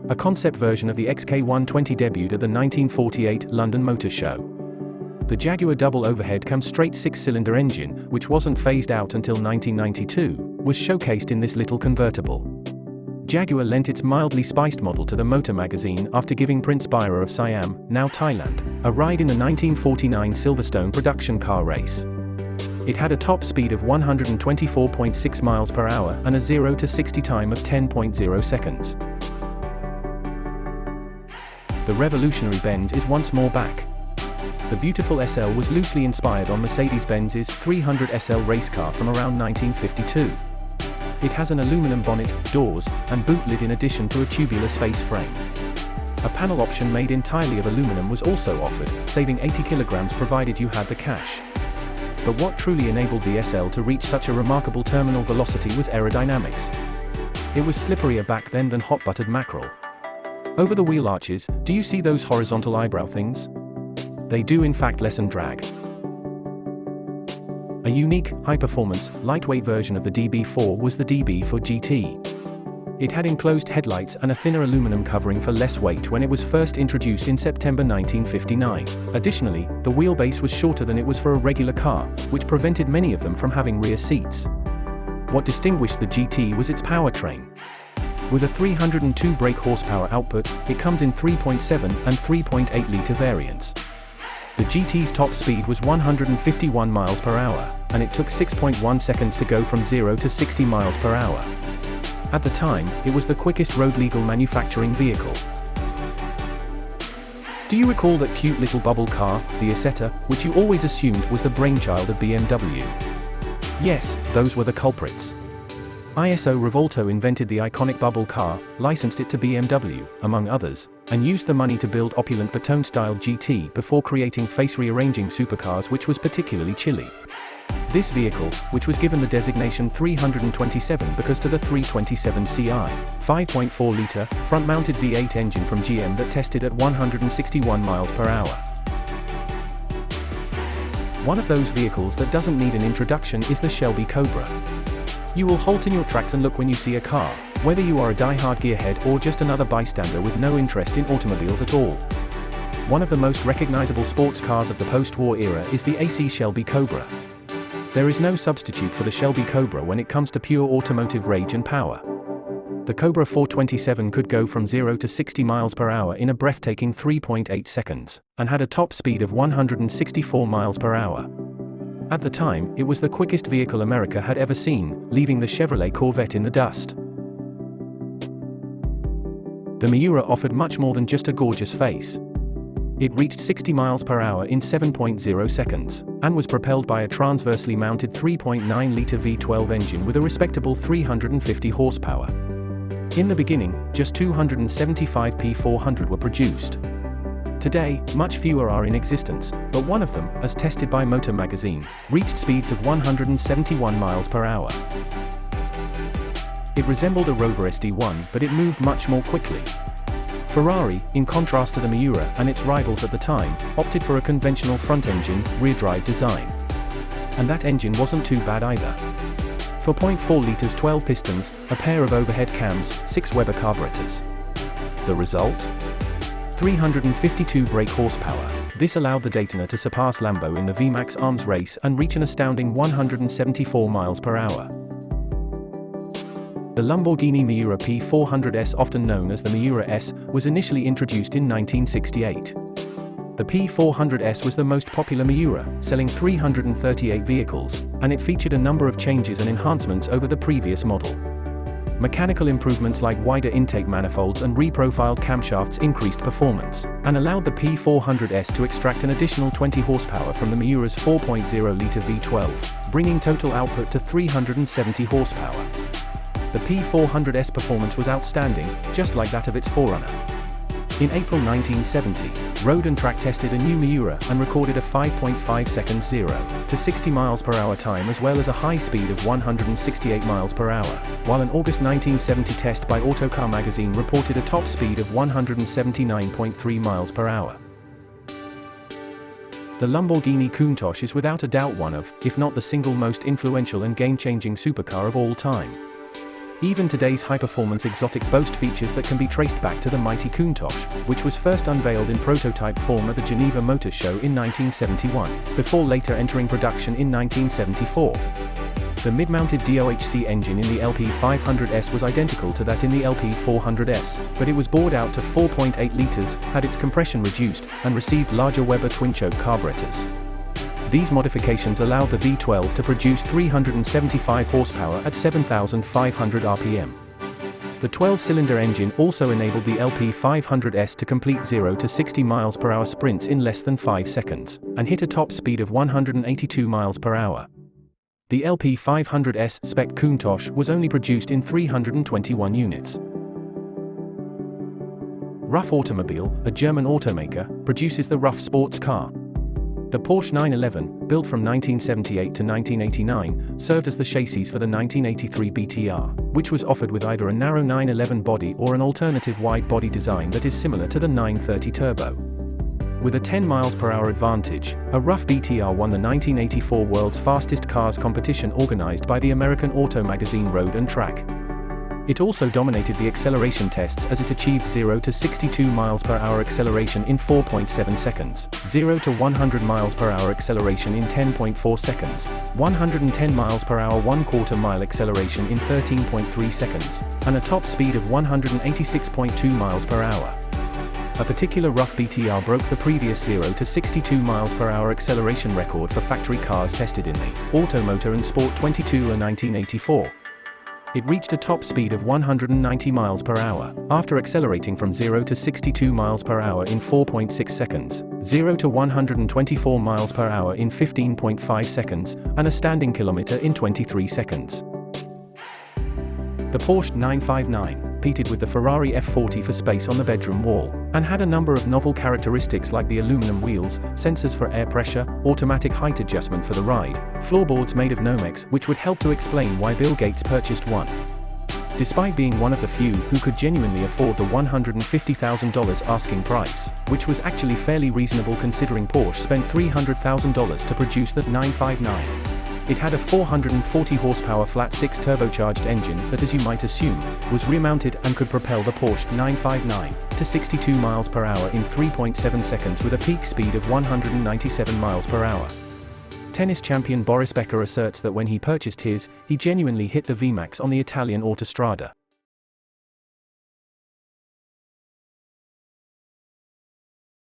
A concept version of the XK120 debuted at the 1948 London Motor Show. The Jaguar double overhead cam straight 6-cylinder engine, which wasn't phased out until 1992, was showcased in this little convertible. Jaguar lent its mildly spiced model to the Motor magazine after giving Prince Bira of Siam, now Thailand, a ride in the 1949 Silverstone production car race. It had a top speed of 124.6 miles per hour and a 0 to 60 time of 10.0 seconds. The revolutionary Benz is once more back. The beautiful SL was loosely inspired on Mercedes-Benz's 300 SL race car from around 1952. It has an aluminum bonnet, doors, and boot lid in addition to a tubular space frame. A panel option made entirely of aluminum was also offered, saving 80 kilograms provided you had the cash. But what truly enabled the SL to reach such a remarkable terminal velocity was aerodynamics. It was slipperier back then than hot-buttered mackerel. Over the wheel arches, do you see those horizontal eyebrow things? They do in fact lessen drag. A unique, high-performance, lightweight version of the DB4 was the DB4 GT. It had enclosed headlights and a thinner aluminum covering for less weight when it was first introduced in September 1959. Additionally, the wheelbase was shorter than it was for a regular car, which prevented many of them from having rear seats. What distinguished the GT was its powertrain. With a 302 brake horsepower output, it comes in 3.7 and 3.8-litre variants. The GT's top speed was 151 miles per hour, and it took 6.1 seconds to go from 0 to 60 miles per hour. At the time, it was the quickest road-legal manufacturing vehicle. Do you recall that cute little bubble car, the Isetta, which you always assumed was the brainchild of BMW? Yes, those were the culprits. ISO Rivolta invented the iconic bubble car, licensed it to BMW, among others, and used the money to build opulent Baton-style GT before creating face-rearranging supercars, which was particularly chilly. This vehicle, which was given the designation 327 because to the 327 Ci, 5.4-litre, front-mounted V8 engine from GM that tested at 161 miles per hour. One of those vehicles that doesn't need an introduction is the Shelby Cobra. You will halt in your tracks and look when you see a car, whether you are a die-hard gearhead or just another bystander with no interest in automobiles at all. One of the most recognizable sports cars of the post-war era is the AC Shelby Cobra. There is no substitute for the Shelby Cobra when it comes to pure automotive rage and power. The Cobra 427 could go from 0 to 60 miles per hour in a breathtaking 3.8 seconds, and had a top speed of 164 miles per hour. At the time, it was the quickest vehicle America had ever seen, leaving the Chevrolet Corvette in the dust. The Miura offered much more than just a gorgeous face. It reached 60 miles per hour in 7.0 seconds, and was propelled by a transversely mounted 3.9-litre V12 engine with a respectable 350 horsepower. In the beginning, just 275 P400 were produced. Today, much fewer are in existence, but one of them, as tested by Motor magazine, reached speeds of 171 miles per hour. It resembled a Rover SD1, but it moved much more quickly. Ferrari, in contrast to the Miura and its rivals at the time, opted for a conventional front-engine, rear-drive design. And that engine wasn't too bad either. 4.4 litres 12 pistons, a pair of overhead cams, 6 Weber carburetors. The result? 352 brake horsepower. This allowed the Daytona to surpass Lambo in the VMAX arms race and reach an astounding 174 miles per hour. The Lamborghini Miura P400S, often known as the Miura S, was initially introduced in 1968. The P400S was the most popular Miura, selling 338 vehicles, and it featured a number of changes and enhancements over the previous model. Mechanical improvements like wider intake manifolds and reprofiled camshafts increased performance, and allowed the P400S to extract an additional 20 horsepower from the Miura's 4.0-litre V12, bringing total output to 370 horsepower. The P400S performance was outstanding, just like that of its forerunner. In April 1970, Road and Track tested a new Miura and recorded a 5.5 second 0 to 60 miles per hour time, as well as a high speed of 168 miles per hour, while an August 1970 test by Autocar magazine reported a top speed of 179.3 miles per hour. The Lamborghini Countach is without a doubt one of, if not the single most influential and game-changing supercar of all time. Even today's high-performance exotics boast features that can be traced back to the mighty Countach, which was first unveiled in prototype form at the Geneva Motor Show in 1971, before later entering production in 1974. The mid-mounted DOHC engine in the LP500S was identical to that in the LP400S, but it was bored out to 4.8 litres, had its compression reduced, and received larger Weber twin-choke carburetors. These modifications allowed the V12 to produce 375 horsepower at 7,500 RPM. The 12-cylinder engine also enabled the LP500S to complete 0 to 60 mph sprints in less than 5 seconds, and hit a top speed of 182 mph. The LP500S spec Countach was only produced in 321 units. Ruf Automobile, a German automaker, produces the Ruf sports car. The Porsche 911, built from 1978 to 1989, served as the chassis for the 1983 BTR, which was offered with either a narrow 911 body or an alternative wide-body design that is similar to the 930 Turbo. With a 10 mph advantage, a Ruf BTR won the 1984 World's Fastest Cars competition organized by the American auto magazine Road and Track. It also dominated the acceleration tests as it achieved 0 to 62 mph acceleration in 4.7 seconds, 0 to 100 mph acceleration in 10.4 seconds, 110 mph 1/4 mile acceleration in 13.3 seconds, and a top speed of 186.2 mph. A particular Ruf BTR broke the previous 0 to 62 mph acceleration record for factory cars tested in the Automotor and Sport 22 in 1984. It reached a top speed of 190 mph, after accelerating from 0 to 62 mph in 4.6 seconds, 0 to 124 mph in 15.5 seconds, and a standing kilometer in 23 seconds. The Porsche 959 competed with the Ferrari F40 for space on the bedroom wall, and had a number of novel characteristics like the aluminum wheels, sensors for air pressure, automatic height adjustment for the ride, floorboards made of Nomex, which would help to explain why Bill Gates purchased one. Despite being one of the few who could genuinely afford the $150,000 asking price, which was actually fairly reasonable considering Porsche spent $300,000 to produce the 959. It had a 440 horsepower flat-six turbocharged engine that, as you might assume, was rear-mounted and could propel the Porsche 959 to 62 mph in 3.7 seconds with a peak speed of 197 mph. Tennis champion Boris Becker asserts that when he purchased his, he genuinely hit the VMAX on the Italian autostrada.